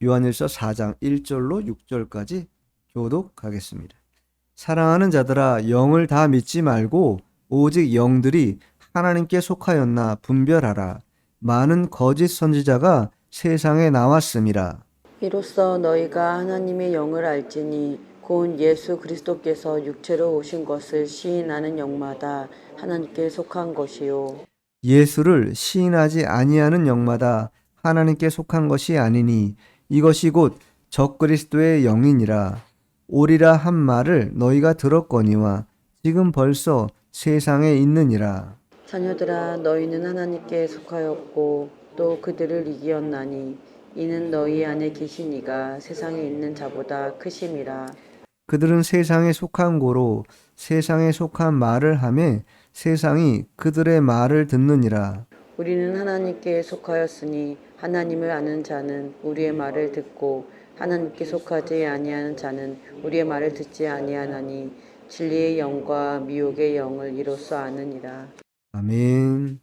요한일서 4장 1절로 6절까지 교독하겠습니다. 사랑하는 자들아, 영을 다 믿지 말고 오직 영들이 하나님께 속하였나 분별하라. 많은 거짓 선지자가 세상에 나왔음이라. 이로써 너희가 하나님의 영을 알지니 곧 예수 그리스도께서 육체로 오신 것을 시인하는 영마다 하나님께 속한 것이요 예수를 시인하지 아니하는 영마다 하나님께 속한 것이 아니니 이것이 곧 적그리스도의 영이니라. 오리라 한 말을 너희가 들었거니와 지금 벌써 세상에 있느니라. 자녀들아 너희는 하나님께 속하였고 또 그들을 이기었나니 이는 너희 안에 계신 이가 세상에 있는 자보다 크심이라. 그들은 세상에 속한 고로 세상에 속한 말을 하매 세상이 그들의 말을 듣느니라. 우리는 하나님께 속하였으니 하나님을 아는 자는 우리의 말을 듣고 하나님께 속하지 아니하는 자는 우리의 말을 듣지 아니하나니 진리의 영과 미혹의 영을 이로써 아느니라. 아멘.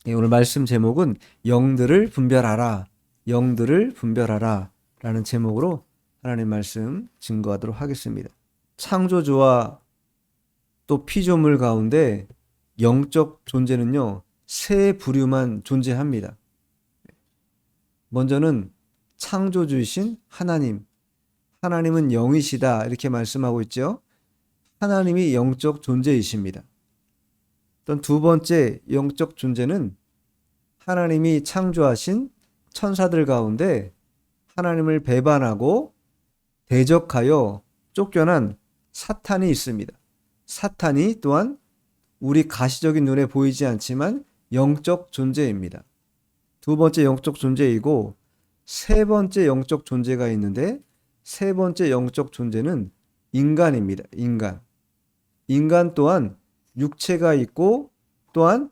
예, 오늘 말씀 제목은 영들을 분별하라. 영들을 분별하라 라는 제목으로 하나님 말씀 증거하도록 하겠습니다. 창조주와 또 피조물 가운데 영적 존재는요, 세 부류만 존재합니다. 먼저는 창조주이신 하나님. 하나님은 영이시다 이렇게 말씀하고 있죠. 하나님이 영적 존재이십니다. 또 두 번째 영적 존재는 하나님이 창조하신 천사들 가운데 하나님을 배반하고 대적하여 쫓겨난 사탄이 있습니다. 사탄이 또한 우리 가시적인 눈에 보이지 않지만 영적 존재입니다. 두 번째 영적 존재이고 세 번째 영적 존재가 있는데 세 번째 영적 존재는 인간입니다. 인간 또한 육체가 있고 또한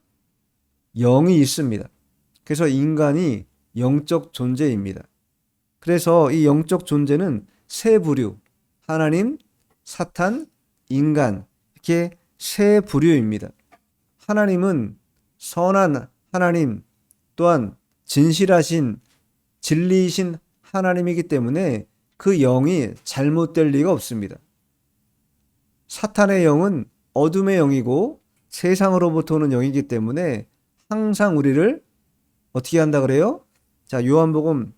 영이 있습니다. 그래서 인간이 영적 존재입니다. 그래서 이 영적 존재는 세 부류, 하나님, 사탄, 인간 이렇게 세 부류입니다. 하나님은 선한 하나님 또한 진실하신 진리이신 하나님이기 때문에 그 영이 잘못될 리가 없습니다. 사탄의 영은 어둠의 영이고 세상으로부터 오는 영이기 때문에 항상 우리를 어떻게 한다 그래요? 자, 요한복음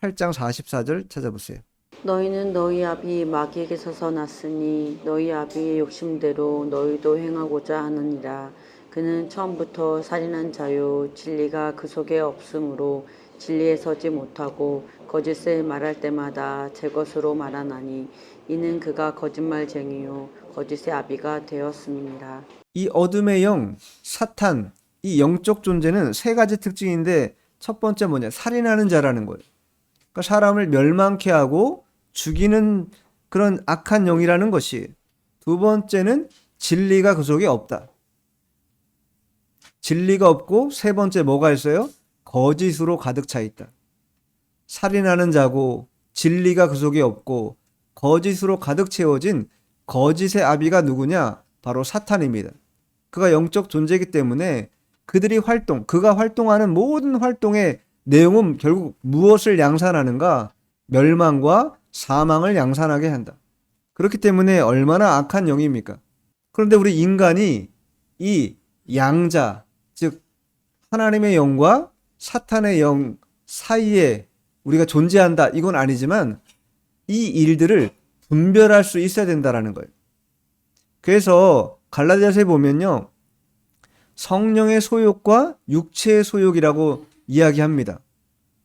8장 44절 찾아보세요. 너희는 너희 아비 마귀에게서 났으니 너희 아비의 욕심대로 너희도 행하고자 하느니라. 그는 처음부터 살인한 자요 진리가 그 속에 없으므로 진리에 서지 못하고 거짓을 말할 때마다 제 것으로 말하나니 이는 그가 거짓말쟁이요 거짓의 아비가 되었음이니라. 이 어둠의 영, 사탄, 이 영적 존재는 세 가지 특징인데 첫 번째 뭐냐? 살인하는 자라는 거예요. 그러니까 사람을 멸망케 하고 죽이는 그런 악한 영이라는 것이. 두 번째는 진리가 그 속에 없다. 진리가 없고 세 번째 뭐가 있어요? 거짓으로 가득 차 있다. 살인하는 자고 진리가 그 속에 없고 거짓으로 가득 채워진 거짓의 아비가 누구냐? 바로 사탄입니다. 그가 영적 존재이기 때문에 그가 활동하는 모든 활동의 내용은 결국 무엇을 양산하는가? 멸망과 사망을 양산하게 한다. 그렇기 때문에 얼마나 악한 영입니까? 그런데 우리 인간이 이 양자, 즉 하나님의 영과 사탄의 영 사이에 우리가 존재한다. 이건 아니지만 이 일들을 분별할 수 있어야 된다라는 거예요. 그래서 갈라디아서에 보면요, 성령의 소욕과 육체의 소욕이라고 이야기합니다.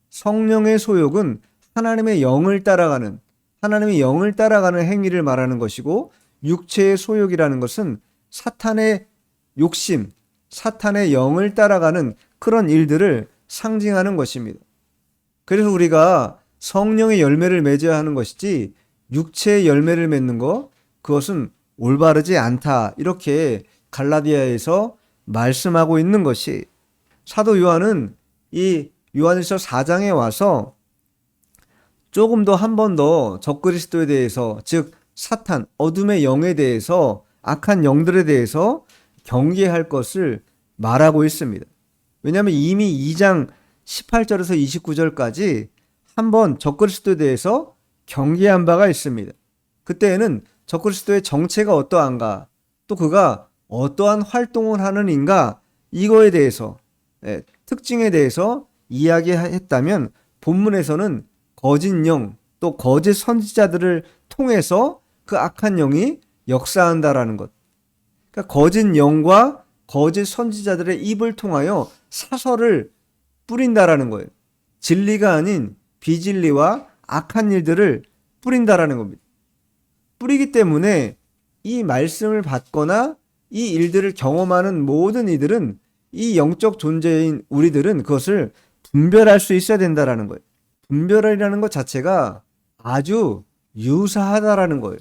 성령의 소욕은 하나님의 영을 따라가는 행위를 말하는 것이고, 육체의 소욕이라는 것은 사탄의 욕심, 사탄의 영을 따라가는 그런 일들을 상징하는 것입니다. 그래서 우리가 성령의 열매를 맺어야 하는 것이지 육체의 열매를 맺는 것, 그것은 올바르지 않다. 이렇게 갈라디아에서 말씀하고 있는 것이, 사도 요한은 이 요한일서 4장에 와서 조금 더 한 번 더 적그리스도에 대해서, 즉 사탄, 어둠의 영에 대해서, 악한 영들에 대해서 경계할 것을 말하고 있습니다. 왜냐하면 이미 2장 18절에서 29절까지 한번 적그리스도에 대해서 경계한 바가 있습니다. 그때에는 적그리스도의 정체가 어떠한가, 또 그가 어떠한 활동을 하는 인가, 이거에 대해서, 특징에 대해서 이야기했다면 본문에서는 거짓 영, 또 거짓 선지자들을 통해서 그 악한 영이 역사한다라는 것. 그러니까 거짓 영과 거짓 선지자들의 입을 통하여 사설을 뿌린다라는 거예요. 진리가 아닌 비진리와 악한 일들을 뿌린다라는 겁니다. 뿌리기 때문에 이 말씀을 받거나 이 일들을 경험하는 모든 이들은, 이 영적 존재인 우리들은 그것을 분별할 수 있어야 된다라는 거예요. 분별이라는 것 자체가 아주 유사하다라는 거예요.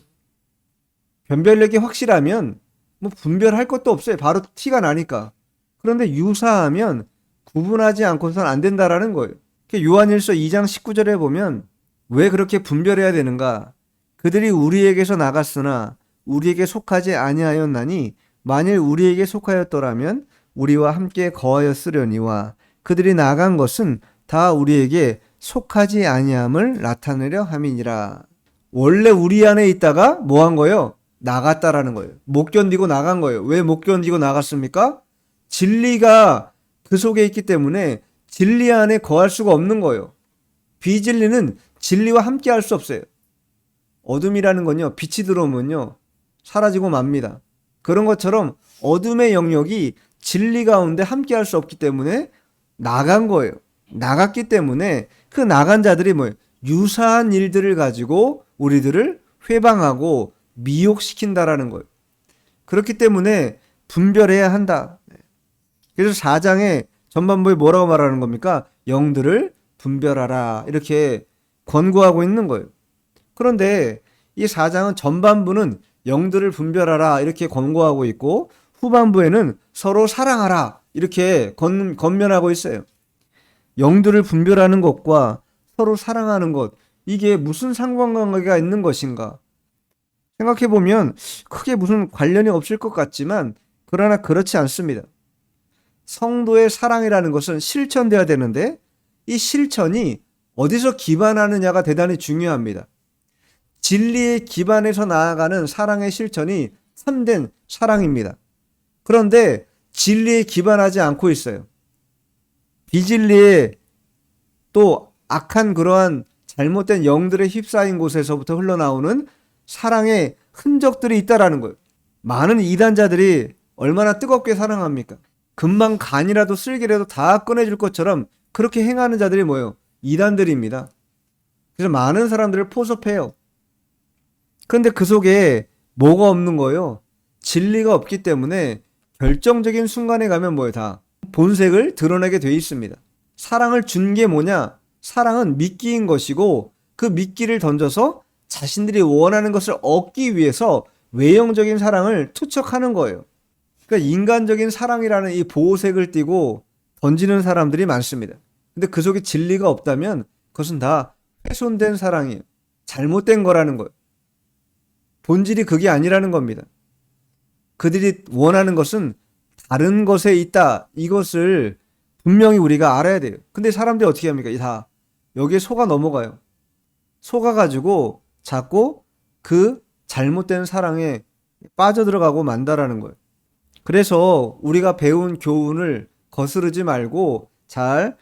변별력이 확실하면 뭐 분별할 것도 없어요. 바로 티가 나니까. 그런데 유사하면 구분하지 않고서는 안 된다라는 거예요. 요한일서 2장 19절에 보면 왜 그렇게 분별해야 되는가? 그들이 우리에게서 나갔으나 우리에게 속하지 아니하였나니 만일 우리에게 속하였더라면 우리와 함께 거하였으려니와 그들이 나간 것은 다 우리에게 속하지 아니함을 나타내려 함이니라. 원래 우리 안에 있다가 뭐 한 거예요? 나갔다라는 거예요. 못 견디고 나간 거예요. 왜 못 견디고 나갔습니까? 진리가 그 속에 있기 때문에 진리 안에 거할 수가 없는 거예요. 비진리는 진리와 함께 할 수 없어요. 어둠이라는 건요, 빛이 들어오면요, 사라지고 맙니다. 그런 것처럼 어둠의 영역이 진리 가운데 함께 할 수 없기 때문에 나간 거예요. 나갔기 때문에 그 나간 자들이 뭐예요? 유사한 일들을 가지고 우리들을 회방하고 미혹시킨다라는 거예요. 그렇기 때문에 분별해야 한다. 그래서 4장의 전반부에 뭐라고 말하는 겁니까? 영들을 분별하라, 이렇게 권고하고 있는 거예요. 그런데 이 4장은 전반부는 영들을 분별하라 이렇게 권고하고 있고, 후반부에는 서로 사랑하라 이렇게 권면하고 있어요. 영들을 분별하는 것과 서로 사랑하는 것, 이게 무슨 상관관계가 있는 것인가? 생각해보면 크게 무슨 관련이 없을 것 같지만, 그러나 그렇지 않습니다. 성도의 사랑이라는 것은 실천돼야 되는데, 이 실천이 어디서 기반하느냐가 대단히 중요합니다. 진리에 기반해서 나아가는 사랑의 실천이 참된 사랑입니다. 그런데 진리에 기반하지 않고 있어요. 비진리에 또 악한 그러한 잘못된 영들의 휩싸인 곳에서부터 흘러나오는 사랑의 흔적들이 있다라는 거예요. 많은 이단자들이 얼마나 뜨겁게 사랑합니까? 금방 간이라도 쓸개라도 다 꺼내줄 것처럼 그렇게 행하는 자들이 뭐예요? 이단들입니다. 그래서 많은 사람들을 포섭해요. 그런데 그 속에 뭐가 없는 거예요? 진리가 없기 때문에 결정적인 순간에 가면 뭐예요? 다 본색을 드러내게 돼 있습니다. 사랑을 준 게 뭐냐? 사랑은 미끼인 것이고, 그 미끼를 던져서 자신들이 원하는 것을 얻기 위해서 외형적인 사랑을 투척하는 거예요. 그러니까 인간적인 사랑이라는 이 보호색을 띠고 던지는 사람들이 많습니다. 근데 그 속에 진리가 없다면 그것은 다 훼손된 사랑이에요. 잘못된 거라는 거예요. 본질이 그게 아니라는 겁니다. 그들이 원하는 것은 다른 것에 있다. 이것을 분명히 우리가 알아야 돼요. 근데 사람들이 어떻게 합니까? 다 여기에 속아 넘어가요. 속아가지고 자꾸 그 잘못된 사랑에 빠져들어가고 만다라는 거예요. 그래서 우리가 배운 교훈을 거스르지 말고 잘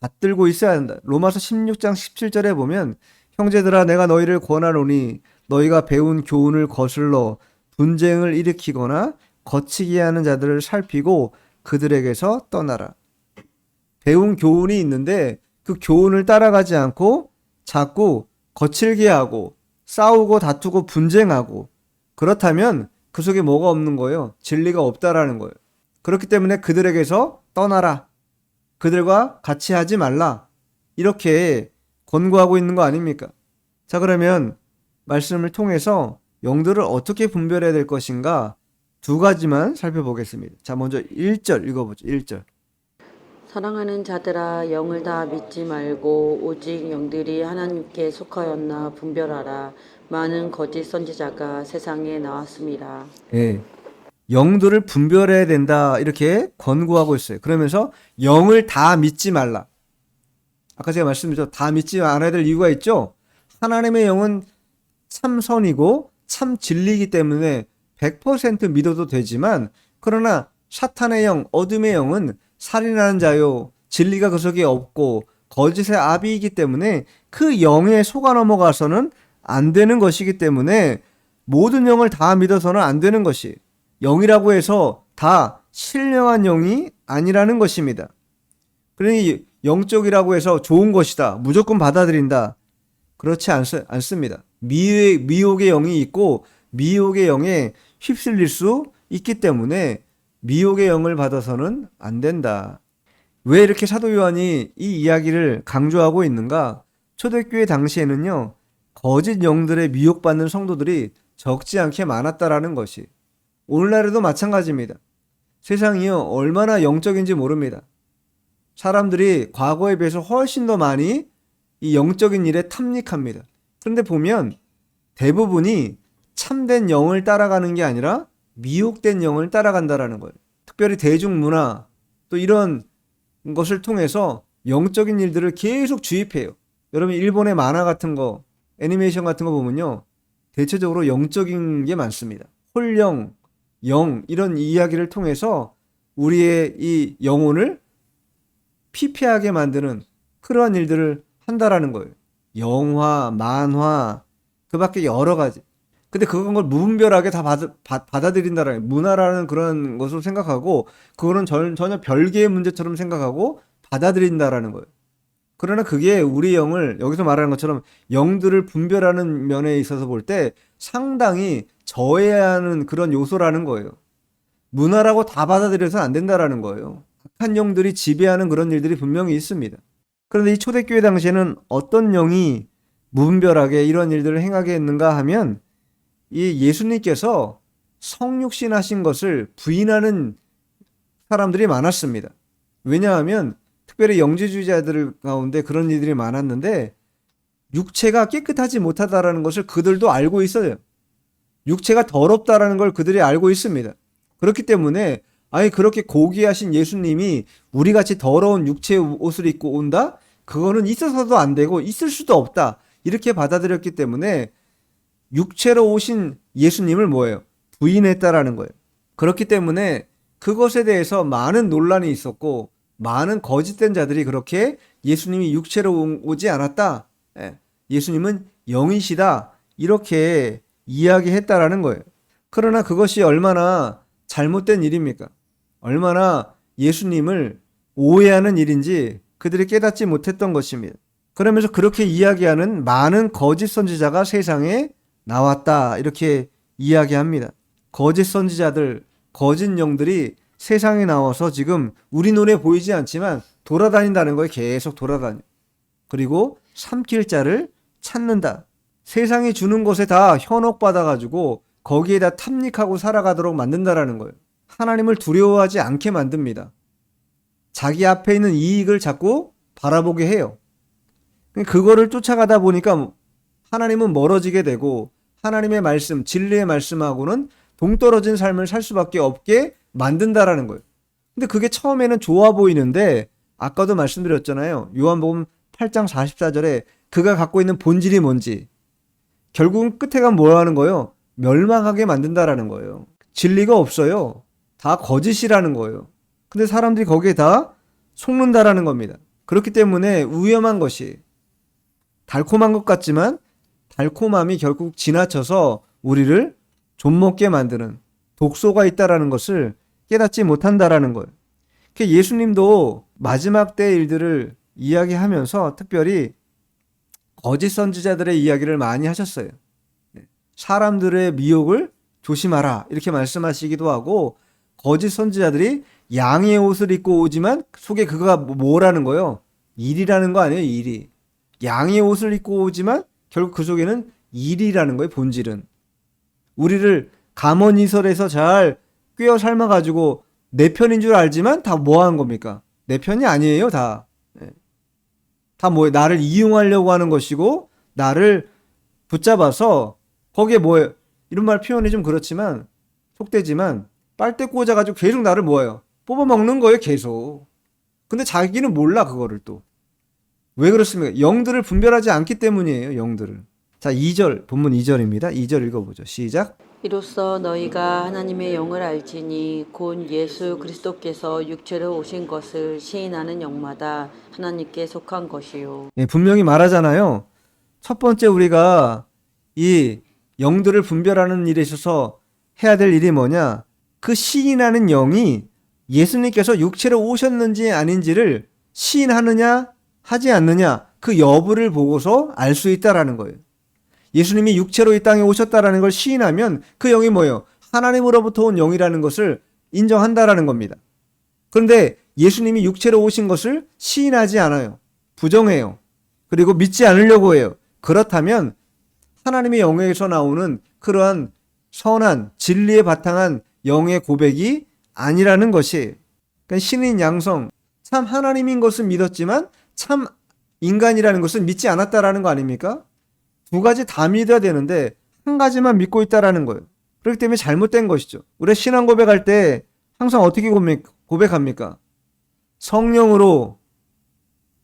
받들고 있어야 한다. 로마서 16장 17절에 보면, 형제들아 내가 너희를 권하노니 너희가 배운 교훈을 거슬러 분쟁을 일으키거나 거치게 하는 자들을 살피고 그들에게서 떠나라. 배운 교훈이 있는데 그 교훈을 따라가지 않고 자꾸 거칠게 하고 싸우고 다투고 분쟁하고, 그렇다면 그 속에 뭐가 없는 거예요? 진리가 없다라는 거예요. 그렇기 때문에 그들에게서 떠나라. 그들과 같이 하지 말라. 이렇게 권고하고 있는 거 아닙니까? 자, 그러면 말씀을 통해서 영들을 어떻게 분별해야 될 것인가 두 가지만 살펴보겠습니다. 자, 먼저 1절 읽어보죠. 1절. 사랑하는 자들아, 영을 다 믿지 말고 오직 영들이 하나님께 속하였나 분별하라. 많은 거짓 선지자가 세상에 나왔습니다. 예. 영들을 분별해야 된다 이렇게 권고하고 있어요. 그러면서 영을 다 믿지 말라. 아까 제가 말씀드렸죠. 다 믿지 않아야 될 이유가 있죠. 하나님의 영은 참 선이고 참 진리이기 때문에 100% 믿어도 되지만, 그러나 사탄의 영, 어둠의 영은 살인하는 자요, 진리가 그 속에 없고 거짓의 아비이기 때문에 그 영에 속아 넘어가서는 안 되는 것이기 때문에 모든 영을 다 믿어서는 안 되는 것이, 영이라고 해서 다 신령한 영이 아니라는 것입니다. 그러니 영적이라고 해서 좋은 것이다, 무조건 받아들인다, 그렇지 않습니다. 미혹의 영이 있고 미혹의 영에 휩쓸릴 수 있기 때문에 미혹의 영을 받아서는 안 된다. 왜 이렇게 사도 요한이 이 이야기를 강조하고 있는가? 초대교회 당시에는요, 거짓 영들의 미혹받는 성도들이 적지 않게 많았다라는 것이, 오늘날에도 마찬가지입니다. 세상이요, 얼마나 영적인지 모릅니다. 사람들이 과거에 비해서 훨씬 더 많이 이 영적인 일에 탐닉합니다. 그런데 보면 대부분이 참된 영을 따라가는 게 아니라 미혹된 영을 따라간다라는 거예요. 특별히 대중문화, 또 이런 것을 통해서 영적인 일들을 계속 주입해요. 여러분, 일본의 만화 같은 거, 애니메이션 같은 거 보면요, 대체적으로 영적인 게 많습니다. 홀영, 영, 이런 이야기를 통해서 우리의 이 영혼을 피폐하게 만드는 그러한 일들을 한다라는 거예요. 영화, 만화, 그 밖에 여러 가지. 근데 그건 걸 무분별하게 다 받아들인다라는, 문화라는 그런 것으로 생각하고, 그거는 전혀 별개의 문제처럼 생각하고 받아들인다라는 거예요. 그러나 그게 우리 영을, 여기서 말하는 것처럼 영들을 분별하는 면에 있어서 볼 때 상당히 저해야 하는 그런 요소라는 거예요. 문화라고 다 받아들여서는 안 된다라는 거예요. 악한 영들이 지배하는 그런 일들이 분명히 있습니다. 그런데 이 초대교회 당시에는 어떤 영이 무분별하게 이런 일들을 행하게 했는가 하면, 이 예수님께서 성육신 하신 것을 부인하는 사람들이 많았습니다. 왜냐하면 특별히 영지주의자들 가운데 그런 일들이 많았는데, 육체가 깨끗하지 못하다라는 것을 그들도 알고 있어요. 육체가 더럽다라는 걸 그들이 알고 있습니다. 그렇기 때문에 아니, 그렇게 고귀하신 예수님이 우리같이 더러운 육체의 옷을 입고 온다? 그거는 있어서도 안 되고 있을 수도 없다, 이렇게 받아들였기 때문에 육체로 오신 예수님을 뭐예요? 부인했다라는 거예요. 그렇기 때문에 그것에 대해서 많은 논란이 있었고, 많은 거짓된 자들이 그렇게 예수님이 육체로 오지 않았다, 예수님은 영이시다, 이렇게 이야기했다라는 거예요. 그러나 그것이 얼마나 잘못된 일입니까? 얼마나 예수님을 오해하는 일인지 그들이 깨닫지 못했던 것입니다. 그러면서 그렇게 이야기하는 많은 거짓 선지자가 세상에 나왔다, 이렇게 이야기합니다. 거짓 선지자들, 거짓 영들이 세상에 나와서 지금 우리 눈에 보이지 않지만 돌아다닌다는 거예요. 계속 돌아다녀. 그리고 삼킬 자를 찾는다. 세상이 주는 것에 다 현혹받아가지고 거기에다 탐닉하고 살아가도록 만든다라는 거예요. 하나님을 두려워하지 않게 만듭니다. 자기 앞에 있는 이익을 자꾸 바라보게 해요. 그거를 쫓아가다 보니까 하나님은 멀어지게 되고, 하나님의 말씀, 진리의 말씀하고는 동떨어진 삶을 살 수밖에 없게 만든다라는 거예요. 근데 그게 처음에는 좋아 보이는데, 아까도 말씀드렸잖아요. 요한복음 8장 44절에 그가 갖고 있는 본질이 뭔지, 결국은 끝에 가면 뭐 하는 거예요? 멸망하게 만든다라는 거예요. 진리가 없어요. 다 거짓이라는 거예요. 근데 사람들이 거기에 다 속는다라는 겁니다. 그렇기 때문에 위험한 것이, 달콤한 것 같지만 달콤함이 결국 지나쳐서 우리를 좀먹게 만드는 독소가 있다라는 것을 깨닫지 못한다라는 거예요. 예수님도 마지막 때의 일들을 이야기하면서 특별히 거짓 선지자들의 이야기를 많이 하셨어요. 사람들의 미혹을 조심하라, 이렇게 말씀하시기도 하고, 거짓 선지자들이 양의 옷을 입고 오지만 속에 그거가 뭐라는 거예요? 일이라는 거 아니에요? 일이. 양의 옷을 입고 오지만 결국 그 속에는 일이라는 거예요. 본질은. 우리를 감언이설에서 잘 꿰어 삶아가지고 내 편인 줄 알지만 다 뭐 하는 겁니까? 내 편이 아니에요. 다 뭐예요? 나를 이용하려고 하는 것이고, 나를 붙잡아서 거기에 뭐예요? 이런 말 표현이 좀 그렇지만, 속되지만 빨대 꽂아가지고 계속 나를 뭐예요? 뽑아먹는 거예요. 계속. 근데 자기는 몰라, 그거를 또. 왜 그렇습니까? 영들을 분별하지 않기 때문이에요. 영들을. 자, 2절 본문 2절입니다. 2절 읽어보죠. 시작. 이로써 너희가 하나님의 영을 알지니 곧 예수 그리스도께서 육체로 오신 것을 시인하는 영마다 하나님께 속한 것이요. 예, 분명히 말하잖아요. 첫 번째 우리가 이 영들을 분별하는 일에 있어서 해야 될 일이 뭐냐? 그 시인하는 영이 예수님께서 육체로 오셨는지 아닌지를 시인하느냐 하지 않느냐 그 여부를 보고서 알 수 있다라는 거예요. 예수님이 육체로 이 땅에 오셨다라는 걸 시인하면 그 영이 뭐예요? 하나님으로부터 온 영이라는 것을 인정한다라는 겁니다. 그런데 예수님이 육체로 오신 것을 시인하지 않아요. 부정해요. 그리고 믿지 않으려고 해요. 그렇다면 하나님의 영에서 나오는 그러한 선한 진리에 바탕한 영의 고백이 아니라는 것이에요. 그러니까 신인 양성, 참 하나님인 것은 믿었지만 참 인간이라는 것을 믿지 않았다라는 거 아닙니까? 두 가지 다 믿어야 되는데 한 가지만 믿고 있다라는 거예요. 그렇기 때문에 잘못된 것이죠. 우리가 신앙 고백할 때 항상 어떻게 고백합니까? 성령으로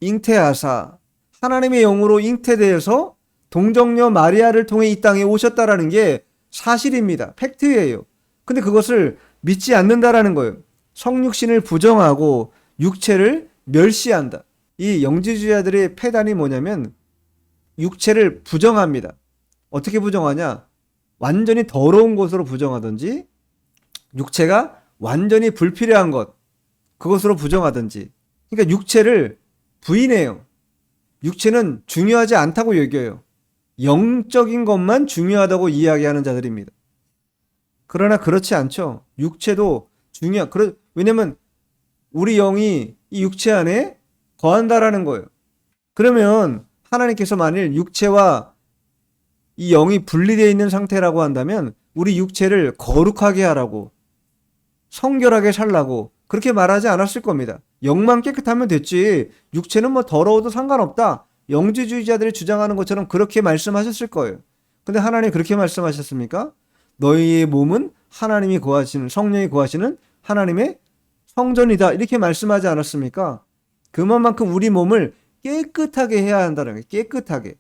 잉태하사 하나님의 영으로 잉태되어서 동정녀 마리아를 통해 이 땅에 오셨다라는 게 사실입니다. 팩트예요. 근데 그것을 믿지 않는다라는 거예요. 성육신을 부정하고 육체를 멸시한다. 이 영지주의자들의 패단이 뭐냐면 육체를 부정합니다. 어떻게 부정하냐? 완전히 더러운 것으로 부정하든지 육체가 완전히 불필요한 것 그것으로 부정하든지 그러니까 육체를 부인해요. 육체는 중요하지 않다고 여겨요. 영적인 것만 중요하다고 이야기하는 자들입니다. 그러나 그렇지 않죠. 육체도 왜냐면 우리 영이 이 육체 안에 거한다라는 거예요. 그러면 하나님께서 만일 육체와 이 영이 분리되어 있는 상태라고 한다면 우리 육체를 거룩하게 하라고 성결하게 살라고 그렇게 말하지 않았을 겁니다. 영만 깨끗하면 됐지 육체는 뭐 더러워도 상관없다. 영지주의자들이 주장하는 것처럼 그렇게 말씀하셨을 거예요. 근데 하나님이 그렇게 말씀하셨습니까? 너희의 몸은 하나님이 거하시는 성령이 거하시는 하나님의 성전이다 이렇게 말씀하지 않았습니까? 그만큼 우리 몸을 깨끗하게 해야 한다는 거예요. 깨끗하게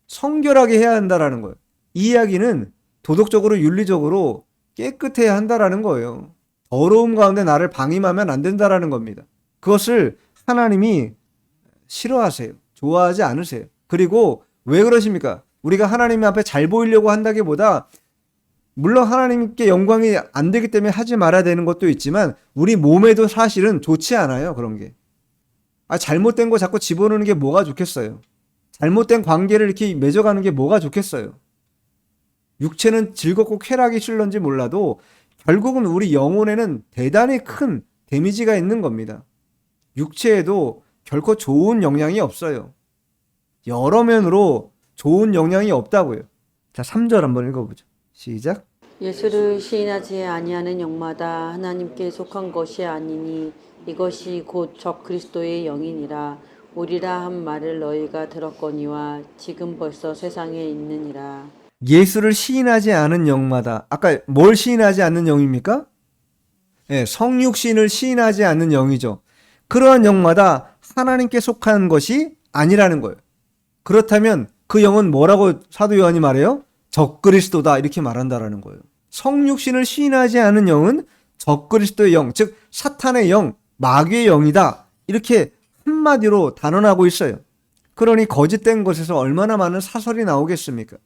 성결하게 해야 한다라는 거예요. 이 이야기는 도덕적으로 윤리적으로 깨끗해야 한다라는 거예요. 더러움 가운데 나를 방임하면 안 된다라는 겁니다. 그것을 하나님이 싫어하세요. 좋아하지 않으세요. 그리고 왜 그러십니까? 우리가 하나님 앞에 잘 보이려고 한다기보다 물론 하나님께 영광이 안 되기 때문에 하지 말아야 되는 것도 있지만 우리 몸에도 사실은 좋지 않아요. 그런 게. 잘못된 거 자꾸 집어넣는 게 뭐가 좋겠어요. 잘못된 관계를 이렇게 맺어가는 게 뭐가 좋겠어요. 육체는 즐겁고 쾌락이 실런지 몰라도 결국은 우리 영혼에는 대단히 큰 데미지가 있는 겁니다. 육체에도 결코 좋은 영향이 없어요. 여러 면으로 좋은 영향이 없다고요. 자, 3절 한번 읽어보죠. 시작. 예수를 시인하지 아니하는 영마다 하나님께 속한 것이 아니니 이것이 곧 적 그리스도의 영이니라. 오리라 한 말을 너희가 들었거니와 지금 벌써 세상에 있느니라. 예수를 시인하지 않은 영마다 아까 뭘 시인하지 않는 영입니까? 네, 성육신을 시인하지 않는 영이죠. 그러한 영마다 하나님께 속한 것이 아니라는 거예요. 그렇다면 그 영은 뭐라고 사도 요한이 말해요? 적그리스도다 이렇게 말한다라는 거예요. 성육신을 시인하지 않은 영은 적그리스도의 영, 즉 사탄의 영, 마귀의 영이다 이렇게 한마디로 단언하고 있어요. 그러니 거짓된 것에서 얼마나 많은 사설이 나오겠습니까?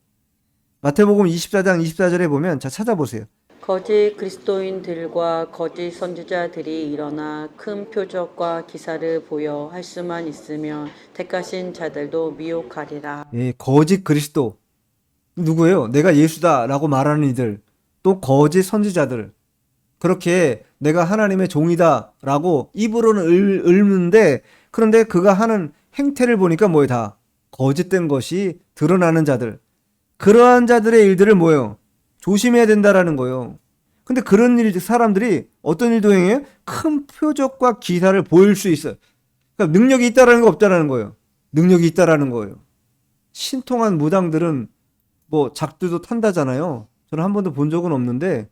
마태복음 24장 24절에 보면 자 찾아보세요. 거짓 그리스도인들과 거짓 선지자들이 일어나 큰 표적과 기사를 보여 할 수만 있으면 택하신 자들도 미혹하리라. 예, 거짓 그리스도 누구예요? 내가 예수다라고 말하는 이들 또 거짓 선지자들 그렇게 내가 하나님의 종이다라고 입으로는 읊는데 그런데 그가 하는 행태를 보니까 뭐예요? 다 거짓된 것이 드러나는 자들 그러한 자들의 일들을 뭐예요? 조심해야 된다라는 거예요. 근데 그런 사람들이 어떤 일도 행해요? 큰 표적과 기사를 보일 수 있어요. 그러니까 능력이 있다라는 거 없다라는 거예요. 능력이 있다라는 거예요. 신통한 무당들은 뭐 작두도 탄다잖아요. 저는 한 번도 본 적은 없는데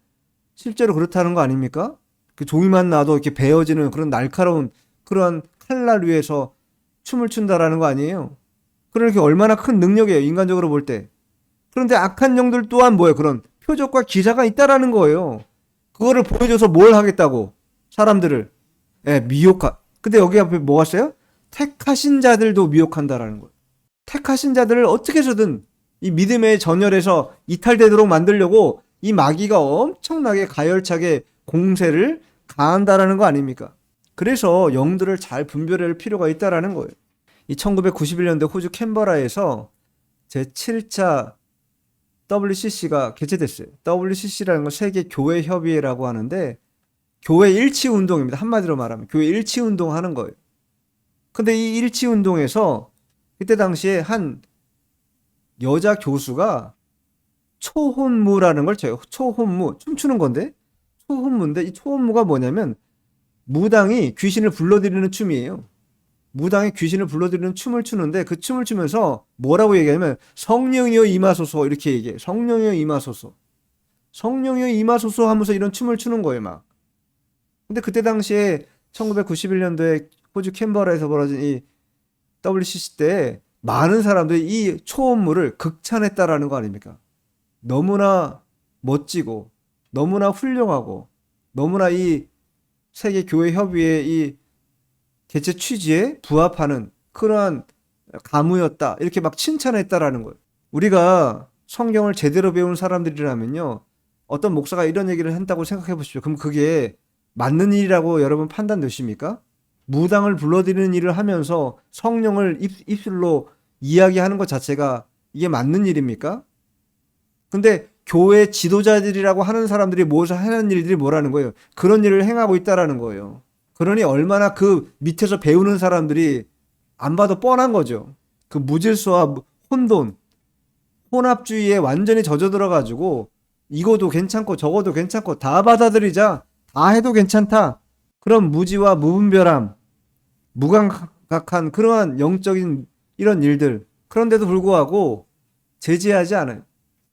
실제로 그렇다는 거 아닙니까? 그 종이만 놔도 이렇게 베어지는 그런 날카로운 그러한 칼날 위에서 춤을 춘다라는 거 아니에요. 그러니까 얼마나 큰 능력이에요, 인간적으로 볼 때. 그런데 악한 영들 또한 뭐예요? 그런 표적과 기사가 있다라는 거예요. 그거를 보여줘서 뭘 하겠다고? 사람들을. 예, 근데 여기 앞에 뭐가 있어요? 택하신 자들도 미혹한다라는 거예요. 택하신 자들을 어떻게 해서든 이 믿음의 전열에서 이탈되도록 만들려고 이 마귀가 엄청나게 가열차게 공세를 가한다라는 거 아닙니까? 그래서 영들을 잘 분별할 필요가 있다라는 거예요. 이 1991년도 호주 캔버라에서 제7차 WCC가 개최됐어요. WCC라는 건 세계 교회 협의회라고 하는데 교회 일치 운동입니다. 한마디로 말하면 교회 일치 운동 하는 거예요. 근데 이 일치 운동에서 그때 당시에 한 여자 교수가 초혼무라는 걸 쳐요. 초혼무, 춤추는 건데 초혼무인데 이 초혼무가 뭐냐면 무당이 귀신을 불러들이는 춤이에요. 무당이 귀신을 불러들이는 춤을 추는데 그 춤을 추면서 뭐라고 얘기하냐면 성령이여 임하소서 이렇게 얘기해요. 성령이여 임하소서. 성령이여 임하소서 하면서 이런 춤을 추는 거예요, 막. 근데 그때 당시에 1991년도에 호주 캔버라에서 벌어진 이 WCC 때 많은 사람들이 이 초혼무를 극찬했다라는 거 아닙니까? 너무나 멋지고 너무나 훌륭하고 너무나 이 세계 교회 협의회 이 개최 취지에 부합하는 그러한 가무였다. 이렇게 막 칭찬했다라는 거예요. 우리가 성경을 제대로 배운 사람들이라면요. 어떤 목사가 이런 얘기를 한다고 생각해 보십시오. 그럼 그게 맞는 일이라고 여러분 판단되십니까? 무당을 불러들이는 일을 하면서 성령을 입술로 이야기하는 것 자체가 이게 맞는 일입니까? 근데 교회 지도자들이라고 하는 사람들이 무엇을 하는 일들이 뭐라는 거예요? 그런 일을 행하고 있다라는 거예요. 그러니 얼마나 그 밑에서 배우는 사람들이 안 봐도 뻔한 거죠. 그 무질서와 혼돈, 혼합주의에 완전히 젖어들어가지고 이거도 괜찮고 저거도 괜찮고 다 받아들이자, 다 해도 괜찮다. 그런 무지와 무분별함, 무감각한 그러한 영적인 이런 일들. 그런데도 불구하고 제지하지 않아요.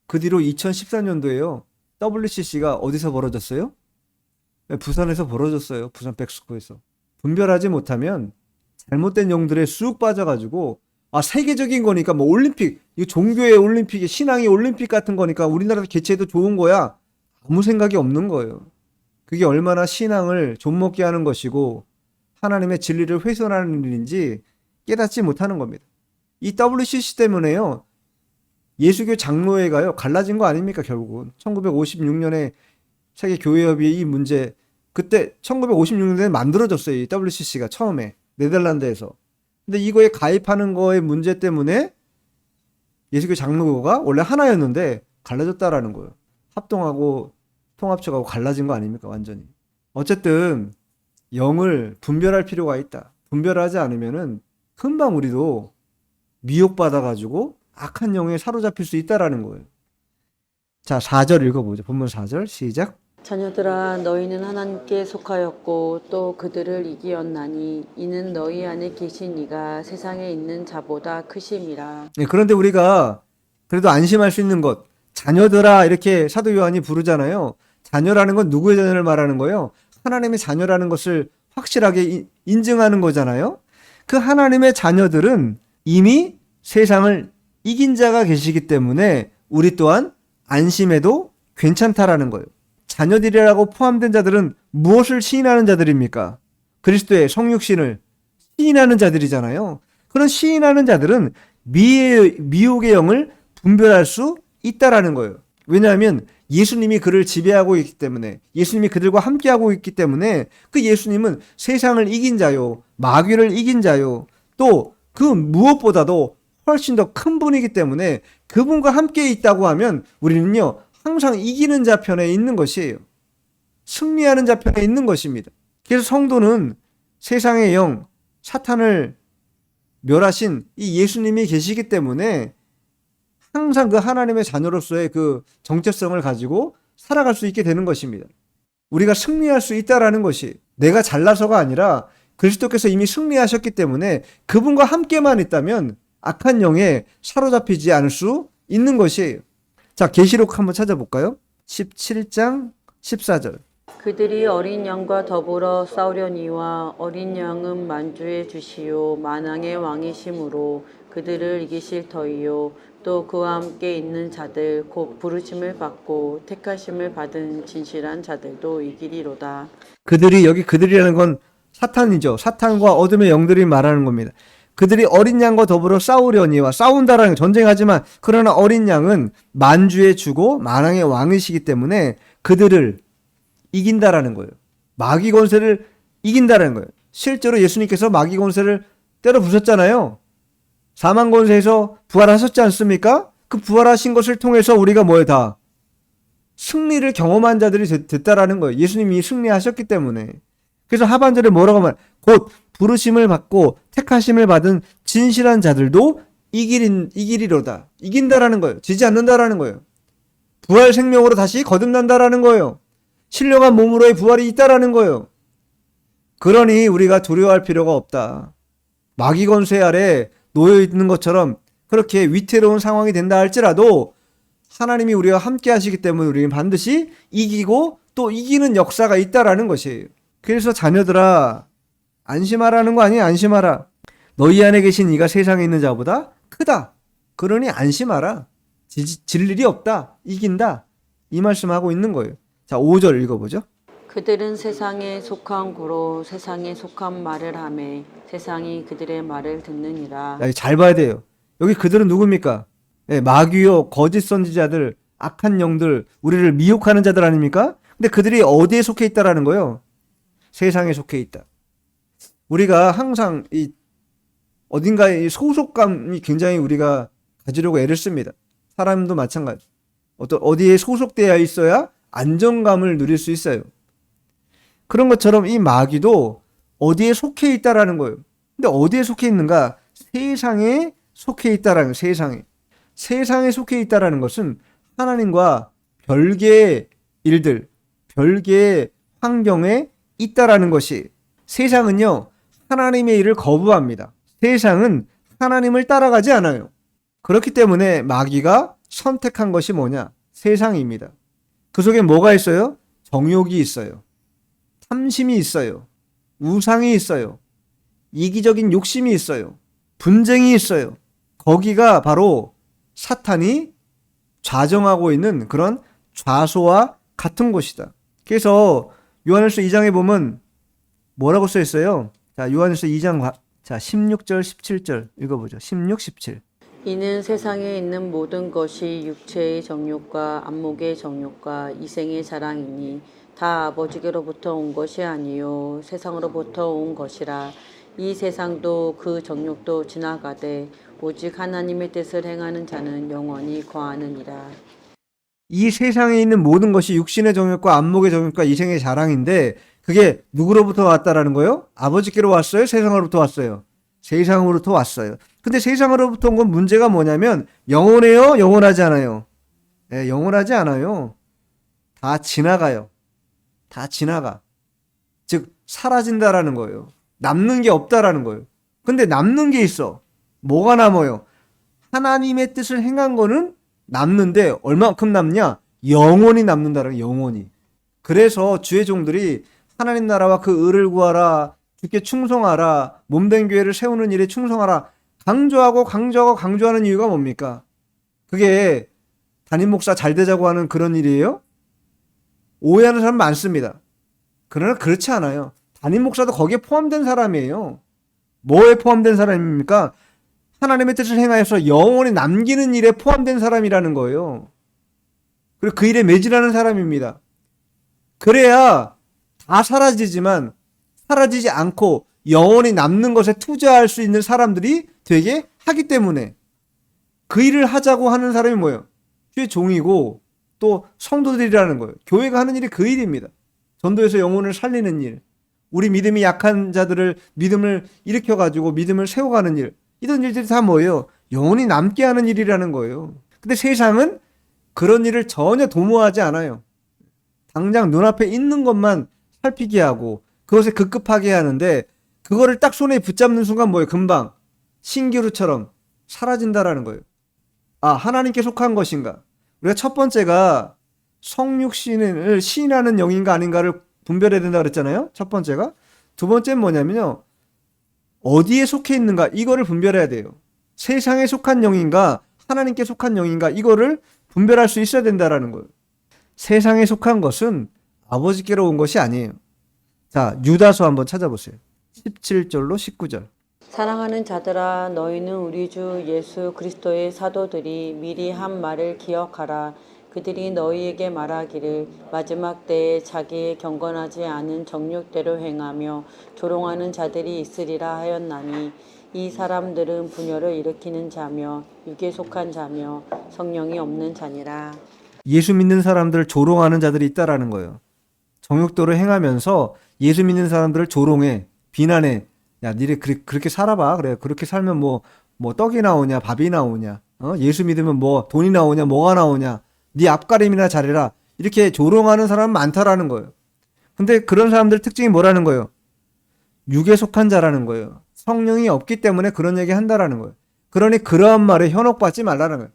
그 뒤로 2014년도에요. WCC가 어디서 벌어졌어요? 부산에서 벌어졌어요. 부산 백스코에서. 분별하지 못하면 잘못된 영들에 쑥 빠져가지고 세계적인 거니까 뭐 올림픽, 이 종교의 올림픽이 신앙의 올림픽 같은 거니까 우리나라에서 개최해도 좋은 거야. 아무 생각이 없는 거예요. 그게 얼마나 신앙을 좀먹게 하는 것이고 하나님의 진리를 훼손하는 일인지 깨닫지 못하는 겁니다. 이 WCC 때문에요. 예수교 장로회가요 갈라진 거 아닙니까 결국은. 1956년에 세계교회협의회 이 문제, 그때 1956년에 만들어졌어요. 이 WCC가 처음에 네덜란드에서. 근데 이거에 가입하는 거의 문제 때문에 예수교 장로교가 원래 하나였는데 갈라졌다라는 거예요. 합동하고 통합쳐가고 갈라진 거 아닙니까 완전히. 어쨌든 영을 분별할 필요가 있다. 분별하지 않으면은 금방 우리도 미혹받아가지고 악한 영에 사로잡힐 수 있다라는 거예요. 자, 4절 읽어보죠. 본문 4절 시작. 자녀들아 너희는 하나님께 속하였고 또 그들을 이기었나니 이는 너희 안에 계신 이가 세상에 있는 자보다 크심이라. 네, 그런데 우리가 그래도 안심할 수 있는 것, 자녀들아 이렇게 사도 요한이 부르잖아요. 자녀라는 건 누구의 자녀를 말하는 거예요? 하나님의 자녀라는 것을 확실하게 인증하는 거잖아요. 그 하나님의 자녀들은 이미 세상을 이긴 자가 계시기 때문에 우리 또한 안심해도 괜찮다라는 거예요. 자녀들이라고 포함된 자들은 무엇을 시인하는 자들입니까? 그리스도의 성육신을 시인하는 자들이잖아요. 그런 시인하는 자들은 미혹의 영을 분별할 수 있다라는 거예요. 왜냐하면 예수님이 그를 지배하고 있기 때문에, 예수님이 그들과 함께하고 있기 때문에 그 예수님은 세상을 이긴 자요, 마귀를 이긴 자요, 또 그 무엇보다도 훨씬 더 큰 분이기 때문에 그분과 함께 있다고 하면 우리는요 항상 이기는 자 편에 있는 것이에요. 승리하는 자 편에 있는 것입니다. 그래서 성도는 세상의 영, 사탄을 멸하신 이 예수님이 계시기 때문에 항상 그 하나님의 자녀로서의 그 정체성을 가지고 살아갈 수 있게 되는 것입니다. 우리가 승리할 수 있다라는 것이 내가 잘나서가 아니라 그리스도께서 이미 승리하셨기 때문에 그분과 함께만 있다면 악한 영에 사로잡히지 않을 수 있는 것이에요. 자, 계시록 한번 찾아볼까요? 17장 14절. 그들이 어린 양과 더불어 싸우려니와 어린 양은 만주의 주시요 만왕의 왕이심으로 그들을 이기실 터이요 또 그와 함께 있는 자들 곧 부르심을 받고 택하심을 받은 진실한 자들도 이기리로다. 그들이, 여기 그들이라는 건 사탄이죠. 사탄과 어둠의 영들이 말하는 겁니다. 그들이 어린 양과 더불어 싸우려니와, 싸운다라는 게 전쟁하지만, 그러나 어린 양은 만주의 주고 만왕의 왕이시기 때문에 그들을 이긴다라는 거예요. 마귀 권세를 이긴다라는 거예요. 실제로 예수님께서 마귀 권세를 때려 부쉈잖아요. 사망 권세에서 부활하셨지 않습니까? 그 부활하신 것을 통해서 우리가 뭐에 다 승리를 경험한 자들이 됐다라는 거예요. 예수님이 승리하셨기 때문에. 그래서 하반절에 뭐라고 말? 곧 부르심을 받고 택하심을 받은 진실한 자들도 이기리로다. 이긴다라는 거예요. 지지 않는다라는 거예요. 부활 생명으로 다시 거듭난다라는 거예요. 신령한 몸으로의 부활이 있다라는 거예요. 그러니 우리가 두려워할 필요가 없다. 마귀 권세 아래 놓여 있는 것처럼 그렇게 위태로운 상황이 된다 할지라도 하나님이 우리와 함께 하시기 때문에 우리는 반드시 이기고 또 이기는 역사가 있다라는 것이에요. 그래서 자녀들아, 안심하라는 거 아니에요. 안심하라. 너희 안에 계신 이가 세상에 있는 자보다 크다. 그러니 안심하라. 질 일이 없다. 이긴다. 이 말씀하고 있는 거예요. 자, 5절 읽어보죠. 그들은 세상에 속한 고로 세상에 속한 말을 하매 세상이 그들의 말을 듣느니라. 야, 잘 봐야 돼요. 여기 그들은 누굽니까? 네, 마귀요, 거짓 선지자들, 악한 영들, 우리를 미혹하는 자들 아닙니까? 근데 그들이 어디에 속해 있다라는 거예요? 세상에 속해 있다. 우리가 항상 이 어딘가에 이 소속감이 굉장히 우리가 가지려고 애를 씁니다. 사람도 마찬가지. 어디에 소속되어 있어야 안정감을 누릴 수 있어요. 그런 것처럼 이 마귀도 어디에 속해 있다라는 거예요. 근데 어디에 속해 있는가? 세상에 속해 있다라는 거예요. 세상에. 세상에 속해 있다라는 것은 하나님과 별개의 일들, 별개의 환경에 있다라는 것이, 세상은요, 하나님의 일을 거부합니다. 세상은 하나님을 따라가지 않아요. 그렇기 때문에 마귀가 선택한 것이 뭐냐? 세상입니다. 그 속에 뭐가 있어요? 정욕이 있어요. 탐심이 있어요. 우상이 있어요. 이기적인 욕심이 있어요. 분쟁이 있어요. 거기가 바로 사탄이 좌정하고 있는 그런 좌소와 같은 곳이다. 그래서 요한일서 2장에 보면 뭐라고 써 있어요? 자, 요한일서 2장 16절 17절 읽어보죠. 16, 17. 이는 세상에 있는 모든 것이 육체의 정욕과 안목의 정욕과 이생의 자랑이니 다 아버지께로부터 온 것이 아니요 세상으로부터 온 것이라. 이 세상도 그 정욕도 지나가되 오직 하나님의 뜻을 행하는 자는 영원히 거하느니라. 이 세상에 있는 모든 것이 육신의 정욕과 안목의 정욕과 이생의 자랑인데, 그게 누구로부터 왔다라는 거예요? 아버지께로 왔어요? 세상으로부터 왔어요? 세상으로부터 왔어요. 근데 세상으로부터 온 건 문제가 뭐냐면 영원해요? 영원하지 않아요? 네, 영원하지 않아요. 다 지나가요. 다 지나가. 즉 사라진다라는 거예요. 남는 게 없다라는 거예요. 근데 남는 게 있어. 뭐가 남아요? 하나님의 뜻을 행한 거는 남는데 얼마만큼 남냐? 영원히 남는다라는 거예요. 영원히. 그래서 주의 종들이 하나님 나라와 그 의를 구하라, 주께 충성하라, 몸된 교회를 세우는 일에 충성하라 강조하고 강조하고 강조하는 이유가 뭡니까? 그게 담임 목사 잘 되자고 하는 그런 일이에요? 오해하는 사람 많습니다. 그러나 그렇지 않아요. 담임 목사도 거기에 포함된 사람이에요. 뭐에 포함된 사람입니까? 하나님의 뜻을 행하여서 영원히 남기는 일에 포함된 사람이라는 거예요. 그리고 그 일에 매진하는 사람입니다. 그래야 다 사라지지만 사라지지 않고 영원히 남는 것에 투자할 수 있는 사람들이 되게 하기 때문에, 그 일을 하자고 하는 사람이 뭐예요? 주의 종이고 또 성도들이라는 거예요. 교회가 하는 일이 그 일입니다. 전도에서 영혼을 살리는 일, 우리 믿음이 약한 자들을 믿음을 일으켜가지고 믿음을 세워가는 일, 이런 일들이 다 뭐예요? 영혼이 남게 하는 일이라는 거예요. 근데 세상은 그런 일을 전혀 도모하지 않아요. 당장 눈앞에 있는 것만 살피게 하고 그것에 급급하게 하는데, 그거를 딱 손에 붙잡는 순간 뭐예요? 금방 신기루처럼 사라진다라는 거예요. 아, 하나님께 속한 것인가? 우리가 첫 번째가 성육신을 시인하는 영인가 아닌가를 분별해야 된다 그랬잖아요. 첫 번째가. 두 번째는 뭐냐면요. 어디에 속해 있는가 이거를 분별해야 돼요. 세상에 속한 영인가 하나님께 속한 영인가 이거를 분별할 수 있어야 된다라는 거예요. 세상에 속한 것은 아버지께로 온 것이 아니에요. 자, 유다서 한번 찾아보세요. 17절로 19절. 사랑하는 자들아 너희는 우리 주 예수 그리스도의 사도들이 미리 한 말을 기억하라. 그들이 너희에게 말하기를 마지막 때에 자기의 경건하지 않은 정욕대로 행하며 조롱하는 자들이 있으리라 하였나니 이 사람들은 분열을 일으키는 자며 육에 속한 자며 성령이 없는 자니라. 예수 믿는 사람들을 조롱하는 자들이 있다라는 거예요. 정욕도를 행하면서 예수 믿는 사람들을 조롱해, 비난해. 야, 니네 그렇게 살아봐. 그래. 그렇게 살면 뭐 떡이 나오냐, 밥이 나오냐. 예수 믿으면 뭐 돈이 나오냐, 뭐가 나오냐. 네 앞가림이나 잘해라. 이렇게 조롱하는 사람은 많다라는 거예요. 근데 그런 사람들 특징이 뭐라는 거예요? 육에 속한 자라는 거예요. 성령이 없기 때문에 그런 얘기 한다라는 거예요. 그러니 그러한 말에 현혹받지 말라는 거예요.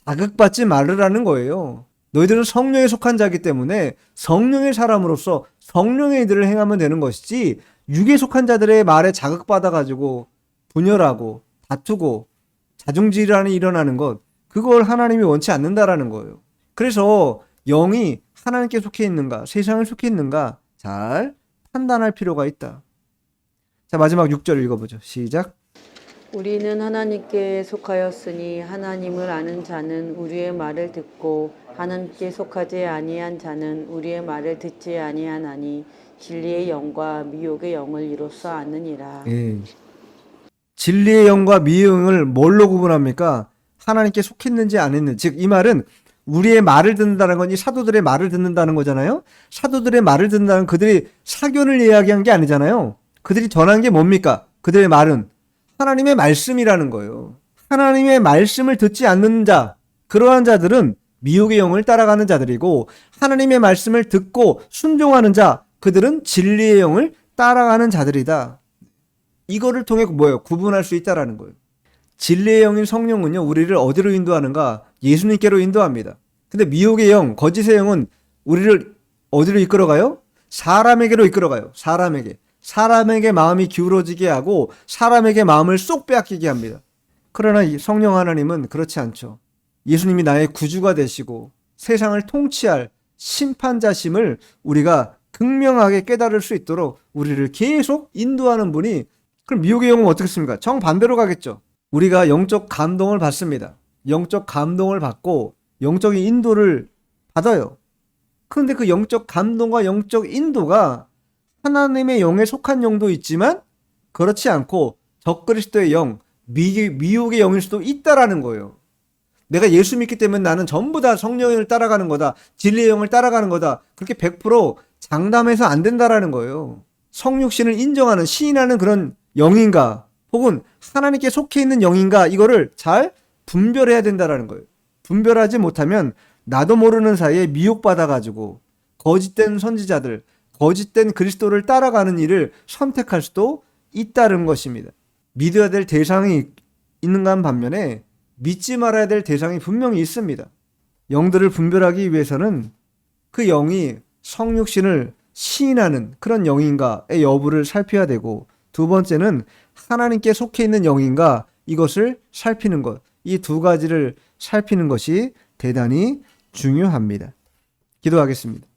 자극받지 말으라는 거예요. 너희들은 성령에 속한 자이기 때문에 성령의 사람으로서 성령의 일들을 행하면 되는 것이지 육에 속한 자들의 말에 자극받아가지고 분열하고 다투고 자중질환이 일어나는 것 그걸 하나님이 원치 않는다라는 거예요. 그래서 영이 하나님께 속해 있는가 세상에 속해 있는가 잘 판단할 필요가 있다. 자, 마지막 6절 읽어보죠. 시작. 우리는 하나님께 속하였으니 하나님을 아는 자는 우리의 말을 듣고 하나님께 속하지 아니한 자는 우리의 말을 듣지 아니하나니 진리의 영과 미혹의 영을 이로써 아느니라. 예. 진리의 영과 미혹의 영을 뭘로 구분합니까? 하나님께 속했는지 안 했는지. 즉 이 말은 우리의 말을 듣는다는 건 이 사도들의 말을 듣는다는 거잖아요. 사도들의 말을 듣는다는 그들이 사견을 이야기한 게 아니잖아요. 그들이 전한 게 뭡니까? 그들의 말은 하나님의 말씀이라는 거예요. 하나님의 말씀을 듣지 않는 자, 그러한 자들은 미혹의 영을 따라가는 자들이고 하나님의 말씀을 듣고 순종하는 자, 그들은 진리의 영을 따라가는 자들이다. 이거를 통해 뭐예요? 구분할 수 있다라는 거예요. 진리의 영인 성령은요, 우리를 어디로 인도하는가? 예수님께로 인도합니다. 근데 미혹의 영, 거짓의 영은 우리를 어디로 이끌어가요? 사람에게로 이끌어가요. 사람에게 마음이 기울어지게 하고 사람에게 마음을 쏙 빼앗기게 합니다. 그러나 이 성령 하나님은 그렇지 않죠. 예수님이 나의 구주가 되시고 세상을 통치할 심판자심을 우리가 극명하게 깨달을 수 있도록 우리를 계속 인도하는 분이 그럼 미혹의 영은 어떻게 습니까? 정반대로 가겠죠. 우리가 영적 감동을 받습니다. 영적 감동을 받고 영적인 인도를 받아요. 그런데 그 영적 감동과 영적 인도가 하나님의 영에 속한 영도 있지만 그렇지 않고 적그리스도의 영, 미혹의 영일 수도 있다라는 거예요. 내가 예수 믿기 때문에 나는 전부 다 성령을 따라가는 거다. 진리의 영을 따라가는 거다. 그렇게 100% 장담해서 안 된다라는 거예요. 성육신을 인정하는 시인하는 그런 영인가 혹은 하나님께 속해 있는 영인가 이거를 잘 분별해야 된다라는 거예요. 분별하지 못하면 나도 모르는 사이에 미혹받아가지고 거짓된 선지자들 거짓된 그리스도를 따라가는 일을 선택할 수도 있다는 것입니다. 믿어야 될 대상이 있는가 반면에 믿지 말아야 될 대상이 분명히 있습니다. 영들을 분별하기 위해서는 그 영이 성육신을 시인하는 그런 영인가의 여부를 살펴야 되고 두 번째는 하나님께 속해 있는 영인가 이것을 살피는 것. 이 두 가지를 살피는 것이 대단히 중요합니다. 기도하겠습니다.